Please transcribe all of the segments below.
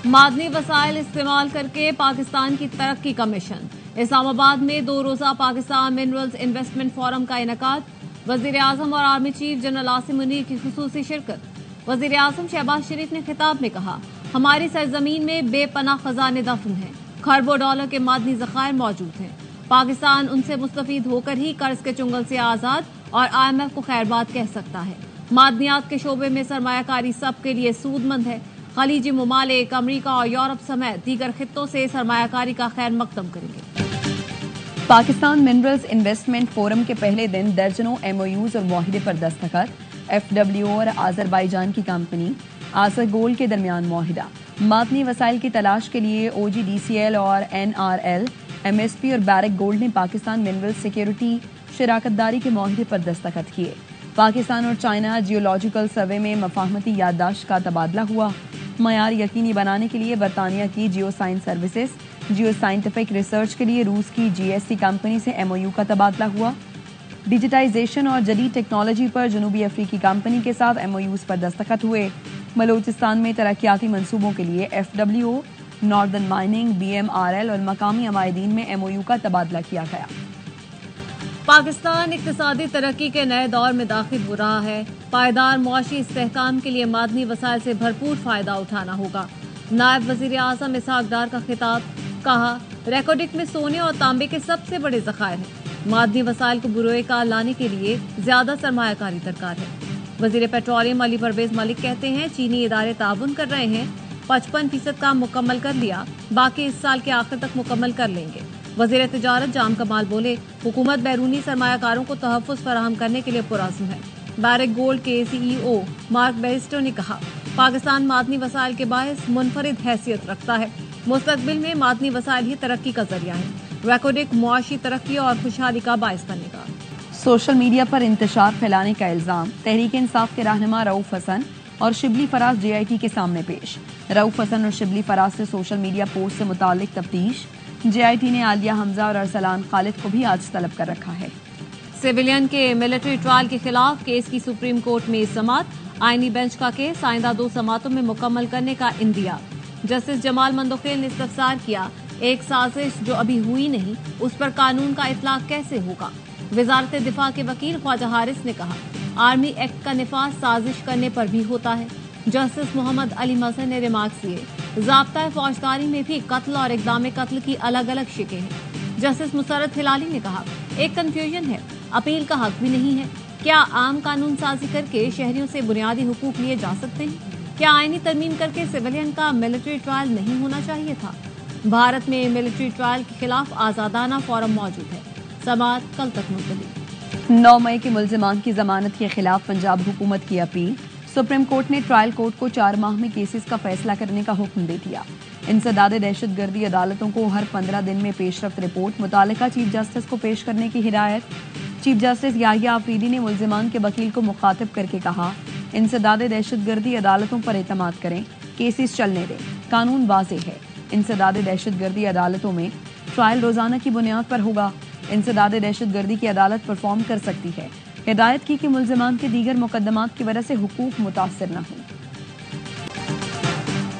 معدنی وسائل استعمال کر کے پاکستان کی ترقی کا مشن۔ اسلام آباد میں 2 روزہ پاکستان منرلز انویسٹمنٹ فورم کا انعقاد۔ وزیر اعظم اور army chief general Asim Munir کی خصوصی شرکت۔ وزیر اعظم شہباز شریف نے خطاب میں کہا، ہماری سرزمین میں بے پناہ خزانے دفن ہیں، کھربوں ڈالر کے معدنی ذخائر موجود ہیں۔ پاکستان ان سے مستفید ہو کر ہی قرض کے چنگل سے آزاد اور IMF کو خیر بات کہہ سکتا ہے۔ معدنیات کے شعبے میں سرمایہ کاری سب کے لیے سود مند ہے۔ خلیجی ممالک، امریکہ اور یورپ سمیت دیگر خطوں سے سرمایہ کاری کا خیر مقدم کریں گے۔ پاکستان منرلز انویسٹمنٹ فورم کے پہلے دن درجنوں MOUs اور معاہدے پر دستخط۔ FWO اور آذربائیجان کی کمپنی آسر گولڈ کے درمیان معاہدہ۔ معدنی وسائل کی تلاش کے لیے OGDCL اور NRL، MSP اور بیرک گولڈ نے پاکستان منرلز سیکیورٹی شراکت داری کے معاہدے پر دستخط کیے۔ پاکستان اور چائنا جیولوجیکل سروے میں مفاہمتی یادداشت کا تبادلہ ہوا۔ معیار یقینی بنانے کے لیے برطانیہ کی geo science services, geo scientific research کے لیے روس کی GSC کمپنی سے MOU کا تبادلہ ہوا۔ ڈیجیٹائزیشن اور جدید ٹیکنالوجی پر جنوبی افریقی کمپنی کے ساتھ MOUs پر دستخط ہوئے۔ بلوچستان میں ترقیاتی منصوبوں کے لیے FWO، ناردرن مائننگ، BMRL اور مقامی عمائدین میں MOU کا تبادلہ کیا گیا۔ پاکستان اقتصادی ترقی کے نئے دور میں داخل ہو رہا ہے۔ پائیدار معاشی استحکام کے لیے معدنی وسائل سے بھرپور فائدہ اٹھانا ہوگا۔ نائب وزیر اعظم اسحاق ڈار کا خطاب، کہا، ریکارڈک میں سونے اور تانبے کے سب سے بڑے ذخائر ہیں۔ معدنی وسائل کو بروئے کار لانے کے لیے زیادہ سرمایہ کاری درکار ہے۔ وزیر پیٹرولیم علی پرویز ملک کہتے ہیں، چینی ادارے تعاون کر رہے ہیں، 55% کام مکمل کر لیا، باقی اس سال کے آخر تک مکمل کر لیں گے۔ وزیر تجارت جام کمال بولے، حکومت بیرونی سرمایہ کاروں کو تحفظ فراہم کرنے کے لیے پرعزم ہے۔ بیرک گولڈ کے CEO مارک بیسٹو نے کہا، پاکستان معدنی وسائل کے باعث منفرد حیثیت رکھتا ہے۔ مستقبل میں معدنی وسائل ہی ترقی کا ذریعہ ہے، ریکارڈک معاشی ترقی اور خوشحالی کا باعث بنے گا۔ سوشل میڈیا پر انتشار پھیلانے کا الزام تحریک انصاف کے رہنما رؤوف حسن اور شبلی فراز JIT کے سامنے پیش۔ رؤوف حسن اور شبلی فراز سے سوشل میڈیا پوسٹ سے متعلق تفتیش۔ JIT نے عالیہ حمزہ اور ارسلان خالد کو بھی آج طلب کر رکھا ہے۔ سویلین کے ملٹری ٹرائل کے خلاف کیس کی سپریم کورٹ میں سماعت۔ آئینی بینچ کا کیس آئندہ 2 سماعتوں میں مکمل کرنے کا اندیا۔ جسٹس جمال مندوخیل نے استفسار کیا، ایک سازش جو ابھی ہوئی نہیں، اس پر قانون کا اطلاق کیسے ہوگا؟ وزارت دفاع کے وکیل خواجہ حارث نے کہا، آرمی ایکٹ کا نفاذ سازش کرنے پر بھی ہوتا ہے۔ جسٹس محمد علی مظہر نے ریمارکس دیے، ضابطۂ فوجداری میں بھی قتل اور اقدام قتل کی الگ الگ شکیں ہیں۔ جسٹس مسرت ہلالی نے کہا، ایک کنفیوژن ہے، اپیل کا حق بھی نہیں ہے۔ کیا عام قانون سازی کر کے شہریوں سے بنیادی حقوق لیے جا سکتے ہیں؟ کیا آئینی ترمیم کر کے سویلین کا ملٹری ٹرائل نہیں ہونا چاہیے تھا؟ بھارت میں ملٹری ٹرائل کے خلاف آزادانہ فورم موجود ہے۔ سماعت کل تک ملتوی۔ 9 مئی کے ملزمان کی ضمانت کے خلاف پنجاب حکومت کی اپیل۔ سپریم کورٹ نے ٹرائل کورٹ کو 4 ماہ میں کیسز کا فیصلہ کرنے کا حکم دے دیا۔ انسداد دہشت گردی عدالتوں کو ہر 15 دن میں پیش رفت رپورٹ متعلقہ چیف جسٹس کو پیش کرنے کی ہدایت۔ چیف جسٹس یحییٰ آفریدی نے ملزمان کے وکیل کو مخاطب کر کے کہا، انسداد دہشت گردی عدالتوں پر اعتماد کریں، کیسز چلنے دیں، قانون واضح ہے۔ انسداد دہشت گردی عدالتوں میں ٹرائل روزانہ کی بنیاد پر ہوگا۔ انسداد دہشت گردی کی عدالت پرفارم کر سکتی ہے۔ ہدایت کی کہ ملزمان کے دیگر مقدمات کی وجہ سے حقوق متاثر نہ ہوں۔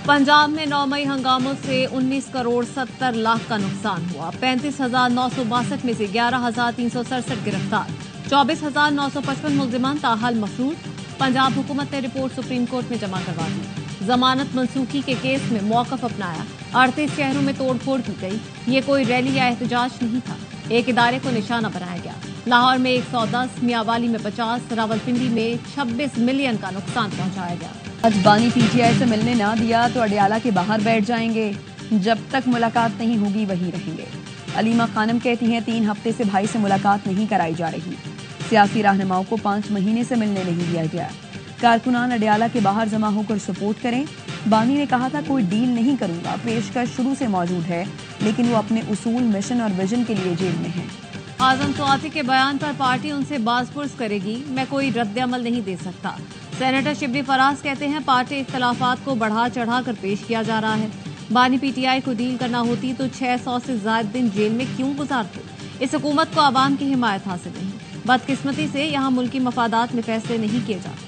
پنجاب میں 9 مئی ہنگاموں سے 19 کروڑ 70 لاکھ کا نقصان ہوا۔ 35,962 میں سے 11,367 گرفتار، 24,955 ملزمان تاحال مفرور۔ پنجاب حکومت نے رپورٹ سپریم کورٹ میں جمع کروا دی۔ ضمانت منسوخی کے کیس میں موقف اپنایا۔ 38 شہروں میں توڑ پھوڑ کی گئی۔ یہ کوئی ریلی یا احتجاج نہیں تھا، ایک ادارے کو نشانہ بنایا گیا۔ لاہور میں 110، میاوالی میں 50، راولپنڈی میں 26 ملین کا نقصان پہنچایا گیا۔ آج بانی PTI سے ملنے نہ دیا تو اڈیالہ کے باہر بیٹھ جائیں گے، جب تک ملاقات نہیں ہوگی وہیں رہیں گے۔ علیمہ خانم کہتی ہیں 3 ہفتے سے بھائی سے ملاقات نہیں کرائی جا رہی۔ سیاسی رہنماؤں کو 5 مہینے سے ملنے نہیں دیا گیا۔ کارکنان اڈیالہ کے باہر جمع ہو کر سپورٹ کریں۔ بانی نے کہا تھا، کوئی ڈیل نہیں کروں گا، پیشکش شروع سے موجود ہے، لیکن وہ اپنے اصول، مشن اور ویژن کے لیے جیل میں ہیں۔ اعظم سواتی کے بیان پر پارٹی ان سے باز پرس کرے گی، میں کوئی رد عمل نہیں دے سکتا۔ سینیٹر شبلی فراز کہتے ہیں، پارٹی اختلافات کو بڑھا چڑھا کر پیش کیا جا رہا ہے۔ بانی PTI کو ڈیل کرنا ہوتی تو 600 سے زائد دن جیل میں کیوں گزارتے؟ اس حکومت کو عوام کی حمایت حاصل نہیں۔ بدقسمتی سے یہاں ملکی مفادات میں فیصلے نہیں کیے جاتے۔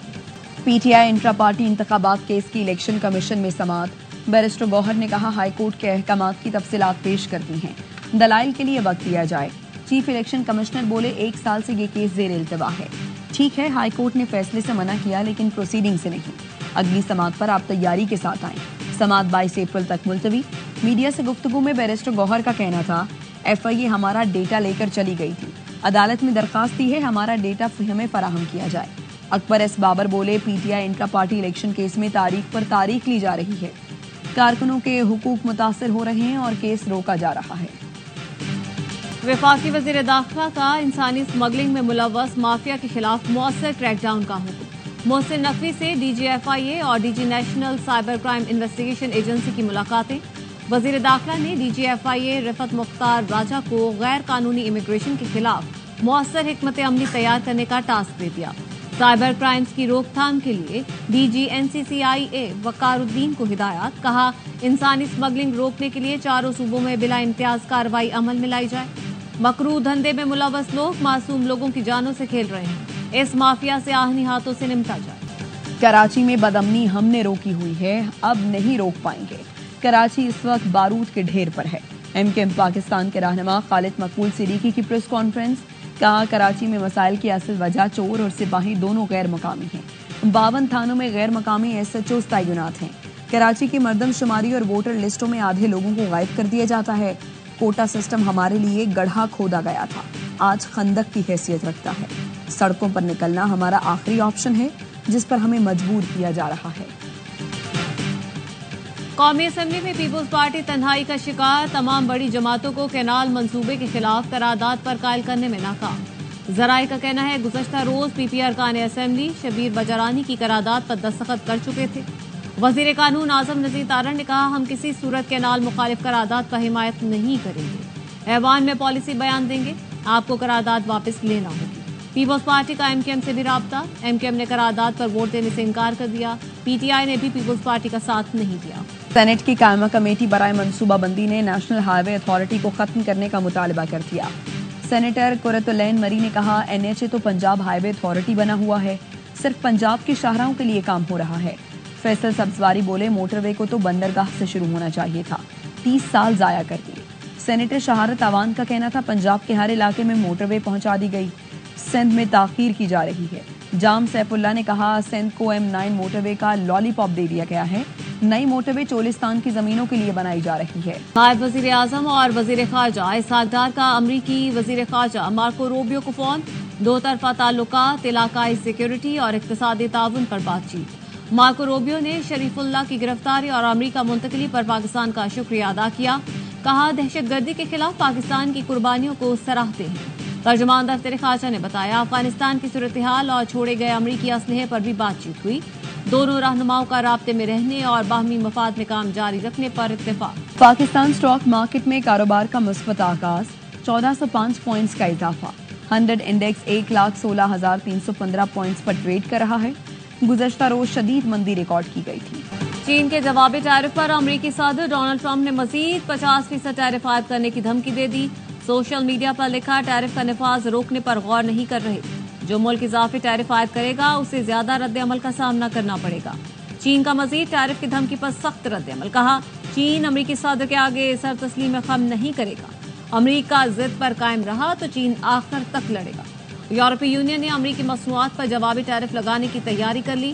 PTI انٹرا پارٹی انتخابات کیس کی الیکشن کمیشن میں سماعت۔ बैरिस्टर गौहर ने कहा हाई कोर्ट के अहकामात की तफसीलात पेश करती हैं, दलाइल के लिए वक्त दिया जाए। चीफ इलेक्शन कमिश्नर बोले 1 साल से ये केस जेर इल्तवा है। ठीक है, हाई कोर्ट ने फैसले से मना किया लेकिन प्रोसीडिंग से नहीं। अगली समाअत पर आप तैयारी के साथ आएं। समाअत 22 अप्रैल तक मुलतवी। मीडिया से गुफ्तगू में बैरिस्टर गौहर का कहना था FIA हमारा डेटा लेकर चली गई थी, अदालत में दरखास्त दी है हमारा डेटा हमें फराहम किया जाए। अकबर एस बाबर बोले PTI intra party election case में तारीख पर तारीख ली जा रही है, कारकुनों के हुकूक मुतासर हो रहे हैं और केस रोका जा रहा है। वफाकी वज़ीर दाखिला का इंसानी स्मगलिंग में मुलव्वस माफिया के खिलाफ मौसर क्रैकडाउन का हुक्म। मोहसिन नकवी से DG FIA और DG national cyber crime investigation agency की मुलाकातें। वज़ीर दाखिला ने DG FIA रिफत मुख्तार राजा को गैर कानूनी इमिग्रेशन के खिलाफ मौसर हिकमत अमली तैयार करने का टास्क दे दिया। साइबर क्राइम्स की रोकथाम के लिए DG NCCIA वकारुद्दीन को हिदायत। कहा इंसानी स्मगलिंग रोकने के लिए चारों सूबों में बिला इम्तियाज कार्रवाई अमल में लाई जाए। मकरू धंधे में मुलव्वस लोग मासूम लोगों की जानों से खेल रहे हैं, इस माफिया से आहनी हाथों से निपटा जाए। कराची में बदअमनी हमने रोकी हुई है, अब नहीं रोक पाएंगे। कराची इस वक्त बारूद के ढेर पर है। MKM पाकिस्तान के रहनुमा खालिद मकबूल सिद्दीकी की प्रेस कॉन्फ्रेंस। कहा कराची में मसाइल की असल वजह चोर और सिपाही दोनों गैर मकामी हैं। 52 थानों में गैर मकामी SHOs तैनात हैं। कराची की मर्दमशुमारी और वोटर लिस्टों में आधे लोगों को गायब कर दिया जाता है। कोटा सिस्टम हमारे लिए गड्ढा खोदा गया था, आज खंदक की हैसियत रखता है। सड़कों पर निकलना हमारा आखिरी ऑप्शन है, जिस पर हमें मजबूर किया जा रहा है। कौमी असेंबली में पीपुल्स पार्टी तन्हाई का शिकार। तमाम बड़ी जमातों को कैनाल मंसूबे के खिलाफ करारदाद पर कायल करने में नाकाम। जराये का कहना है गुज़श्ता रोज PP अरकान असेंबली शबीर बजरानी की करारदाद पर दस्तखत कर चुके थे। वजीर कानून आजम नज़ीर तारड़ ने कहा हम किसी सूरत कैनाल मुखालिफ करारदाद पर हिमायत नहीं करेंगे। ऐवान में पॉलिसी बयान देंगे, आपको करारदाद वापस लेना होगी। पीपुल्स पार्टी का MKM से भी राब्ता। MKM ने करारदाद पर वोट देने से इनकार कर दिया। PTI ने भी पीपुल्स पार्टी का साथ नहीं दिया। सेनेट की कायमा कमेटी बराए मनसूबाबंदी ने नेशनल हाईवे अथॉरिटी को खत्म करने का मुतालबा कर दिया। सेनेटर कुरतुलैन मरी ने कहा NHA तो पंजाब हाईवे अथॉरिटी बना हुआ है, सिर्फ पंजाब के शाहराहों के लिए काम हो रहा है। फैसल सब्जवारी बोले मोटरवे को तो बंदरगाह से शुरू होना चाहिए था, 30 साल जाया कर दिए। सेनेटर शहारत अवान का कहना था पंजाब के हर इलाके में मोटरवे पहुंचा दी गई, सिंध में ताखीर की जा रही है। जाम सैफुल्ला ने कहा सिंध को M9 मोटरवे का लॉलीपॉप दे दिया गया है, नई मोटरवे चोलिस्तान की जमीनों के लिए बनाई जा रही है। नायब वजीर आजम और वजीर खारजा इसहाक का अमरीकी वजीर खारजा मार्को रूबियो को फोन। दो तरफा ताल्लुकात, इलाकाई सिक्योरिटी और इक्तिसादी ताउन पर बातचीत। मार्को रूबियो ने शरीफुल्लाह की गिरफ्तारी और अमरीका मुंतकली पर पाकिस्तान का शुक्रिया अदा किया। कहा दहशतगर्दी के खिलाफ पाकिस्तान की कुर्बानियों को सराहते हैं। तर्जुमान दफ्तर खारजा ने बताया अफगानिस्तान की सूरत हाल और छोड़े गए अमरीकी असलहे पर भी बातचीत हुई। दोनों रहनुमाओं का राब्ते में रहने और बाहमी मफाद में काम जारी रखने पर इत्तेफाक। पाकिस्तान स्टॉक मार्केट में कारोबार का मुस्बत आगाज, 1405 पॉइंट्स का इजाफा। 100 इंडेक्स 1,16,315 पॉइंट्स पर ट्रेड कर रहा है। गुज़श्ता रोज शदीद मंदी रिकॉर्ड की गई थी। चीन के जवाबी टैरिफ पर अमरीकी सदर डोनाल्ड ट्रंप ने मजीद 50% टैरिफ आयद करने की धमकी दे दी। सोशल मीडिया पर लिखा टैरिफ का नफाज रोकने पर गौर नहीं कर रहे, जो मुल्क इजाफी टैरिफ आयद करेगा उसे ज्यादा रद्द अमल का सामना करना पड़ेगा। चीन का मजीद टैरिफ की धमकी पर सख्त रद्द अमल। कहा चीन अमरीकी सदर के आगे सर तस्लीम खम नहीं करेगा। अमरीका जिद पर कायम रहा तो चीन आखिर तक लड़ेगा। यूरोपीय यूनियन ने अमरीकी मसनूआत पर जवाबी टैरिफ लगाने की तैयारी कर ली।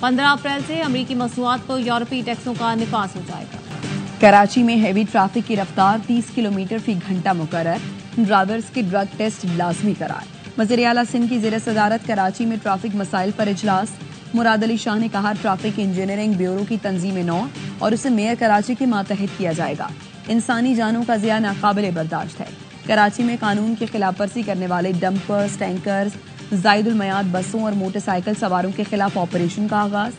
15 अप्रैल से अमरीकी मसनूआत पर यूरोपीय टैक्सों का निफाज हो जाएगा। कराची में हैवी ट्रैफिक की रफ्तार 30 किलोमीटर फी घंटा मुकर्रर, ड्राइवर्स के ड्रग टेस्ट लाजमी करार। वज़ीर आला सिंध की ज़ेर सदारत कराची में ट्रैफिक मसाइल पर इजलास। मुराद अली शाह ने कहा ट्रैफिक इंजीनियरिंग ब्यूरो की तंजीम नौ और उसे मेयर कराची के मातहत किया जाएगा। इंसानी जानों का ज़िया नाकाबिले बर्दाश्त है। कराची में कानून की खिलाफ वर्जी करने वाले डंपर्स, टैंकर्स, जायदुल मयाद बसों और मोटरसाइकिल सवारों के खिलाफ ऑपरेशन का आगाज।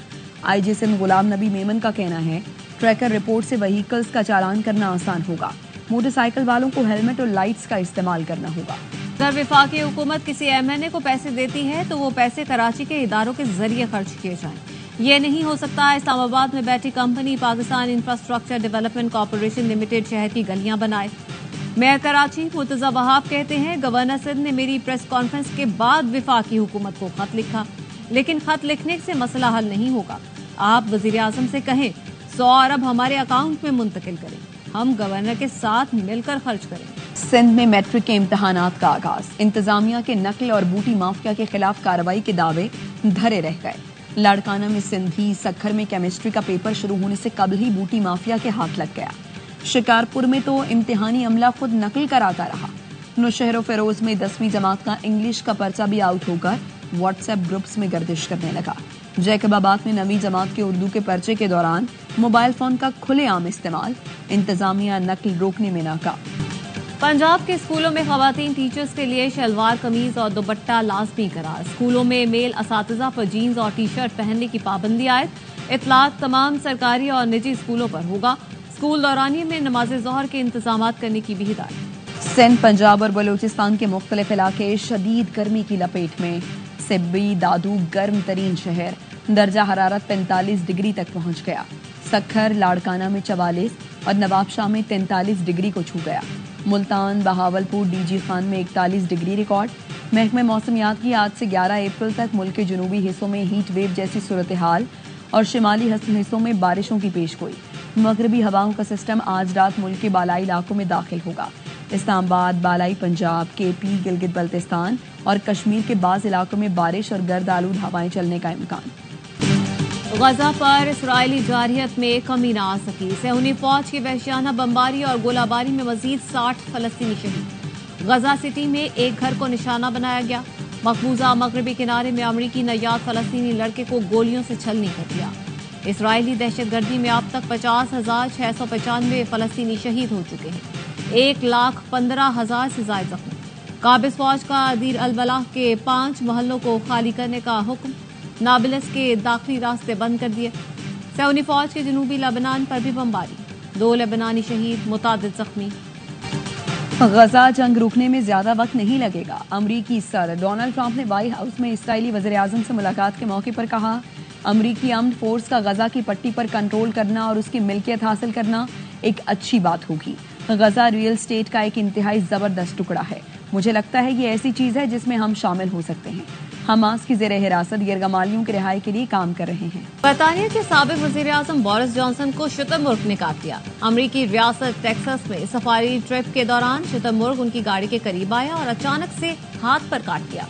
IG सिंध गुलाम नबी मेमन का कहना है ट्रैकर रिपोर्ट से व्हीकल्स का चालान करना आसान होगा। मोटरसाइकिल वालों को हेलमेट और लाइट्स का इस्तेमाल करना होगा। अगर वफाकी हुकूमत किसी MNA को पैसे देती है तो वो पैसे कराची के इदारों के जरिए खर्च किए जाएं। ये नहीं हो सकता इस्लामाबाद में बैठी company Pakistan infrastructure development corporation limited शहर की गलियां बनाए। मेयर कराची मुर्तजा वहाब कहते हैं गवर्नर सिंध ने मेरी प्रेस कॉन्फ्रेंस के बाद वफाकी हुकूमत को खत लिखा, लेकिन खत लिखने से मसला हल नहीं होगा। आप वजीर आजम से कहें 100 अरब हमारे अकाउंट में मुंतकिल करें। हम गवर्नर के साथ मिलकर खर्च करेंगे। सिंध में मैट्रिक के इम्तहानात का आगाज। इंतजामिया के नकल और बूटी माफिया के खिलाफ कार्रवाई के दावे धरे रह गए। लाड़काना में सिंधी, सखर में केमिस्ट्री का पेपर शुरू होने से कबल ही बूटी माफिया के हाथ लग गया। शिकारपुर में तो इम्तिहानी अमला खुद नकल कराता रहा। नौशहर फिरोज में 10वीं जमात का इंग्लिश का पर्चा भी आउट होकर व्हाट्सएप ग्रुप्स में गर्दिश करने लगा। जैकबाबाद में 9वीं जमात के उर्दू के पर्चे के दौरान मोबाइल फोन का खुलेआम इस्तेमाल। इंतजामिया नकल रोकने में नाकाम। पंजाब के स्कूलों में खवातीन टीचर्स के लिए शलवार कमीज और दुपट्टा लाजमी करार। स्कूलों में मेल असातिज़ा पर जीन्स और टी शर्ट पहनने की पाबंदी आयद। इतलाक तमाम सरकारी और निजी स्कूलों पर होगा। स्कूल दौरानिये में नमाज ज़ोहर के इंतजामात करने की भी हिदायत। सिंध, पंजाब और बलूचिस्तान के मुख्तलिफ इलाके शदीद गर्मी की लपेट में। सिब्बी दादू गर्म तरीन शहर, दर्जा हरारत 45 डिग्री तक पहुंच गया। सखर, लाड़काना में 44 और नवाबशाह में 43 डिग्री को छू गया। मुल्तान, बहावलपुर, डीजी खान में 41 डिग्री रिकॉर्ड। महकमे मौसमियात की आज से 11 अप्रैल तक मुल्क के जनूबी हिस्सों में हीट वेव जैसी सूरत हाल और शिमाली हिस्सों में बारिशों की पेशगोई। मगरबी हवाओं का सिस्टम आज रात मुल्क के बालाई इलाकों में दाखिल होगा। इस्लामाबाद, बालाई पंजाब, केपी, गिलगित बल्तिस्तान और कश्मीर के बाज़ इलाकों में बारिश और गर्द आलूद हवाएं चलने का इम्कान। गजा पर इसराइली जारहियत में कमी न आ सकी। सहूनी फौज की वहशियाना बमबारी और गोलाबारी में मजीद 60 फलस्तीनी शहीद। गजा सिटी में एक घर को निशाना बनाया गया। मकबूजा मगरबी किनारे में अमरीकी नैयाद फलस्तीनी लड़के को गोलियों से छलनी कर दिया। इसराइली दहशतगर्दी में अब तक 50,695 फलस्तीनी शहीद हो चुके हैं। 1,15,000 से ज्यादा जख्मी। काबिज फौज का दीर अल बलाह के 5 महलों को खाली करने का हुक्म। नाबलस के दाखिली रास्ते बंद कर दिए। सहूनी फौज के जनूबी लेबनान पर भी बमबारी। 2 लेबनानी शहीद, मुतादिद जख्मी। गजा जंग रुकने में ज्यादा वक्त नहीं लगेगा। अमरीकी सदर डोनाल्ड ट्रंप ने व्हाइट हाउस में इसराइली वज़ीर आज़म से मुलाकात के मौके पर कहा, अमरीकी आर्म्ड फोर्स का गजा की पट्टी पर कंट्रोल करना और उसकी मिल्कियत हासिल करना एक अच्छी बात होगी। गजा रियल स्टेट का एक इंतहाई जबरदस्त टुकड़ा है। मुझे लगता है ये ऐसी चीज है जिसमें हम शामिल हो सकते हैं। हमास की ज़ेर हिरासत यरगमालियों की रिहाई के लिए काम कर रहे हैं। बरतानिया के साबिक वज़ीर आज़म बोरिस जॉनसन को शुतुरमुर्ग ने काट दिया। अमरीकी रियासत टेक्सास में सफारी ट्रिप के दौरान शुतुरमुर्ग उनकी गाड़ी के करीब आया और अचानक से हाथ पर काट दिया।